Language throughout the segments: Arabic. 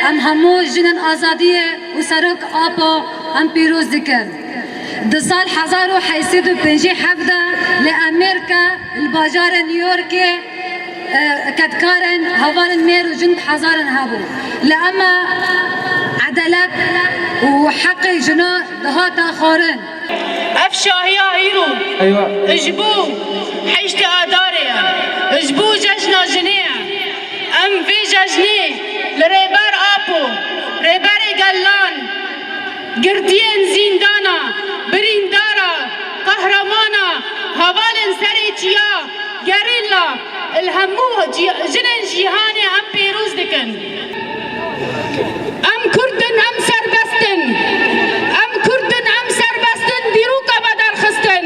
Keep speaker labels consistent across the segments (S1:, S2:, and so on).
S1: ام همو جنن آزادیه و سرک آپا ام پیروز دکن. ده سال 1857 لأمریکا الباجار نیویورک كدكارن هوارن مير وجند حزارن هابو لأما عدالت وحق جنو دهاتا خورن
S2: افشاهيا هيرو
S3: ايوه
S2: اجبو حيشت اداريا اجبو ججنا جنيا ام في ججني لريبار ابو ريبار قلان قردين زندانا بريندارا قهرمانا هوالن سريتيا قريلا الهمو جنن جيهاني ام بيروز دكن ام كردن ام سربستن ام كردن ام سربستن ديروكا بدر خستن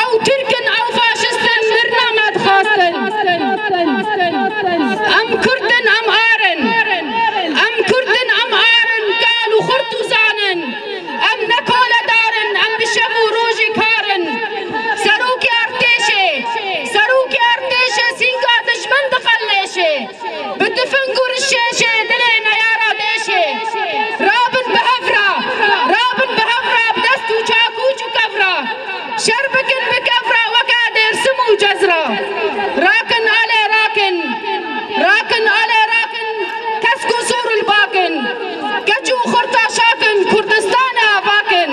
S2: او تركن او فاشستن مرنا مد خاستن ام كردن ام آرن ام كردن ام آرن قالوا خرطو زانن ام نكول دارن ام بشبو روجي كارن سروكي ارتيشي سروكي ارتيشي سينكا دشمن دخليشي بتفنقر الشيشي دلينا يا راديشي رابن بهفرة بدستو شاكوچو كفرة شربكن بكفرة وكادر سمو جزرة راكن علي راكن كسكو سور الباكن كجو خرطة شاكن كردستان باكن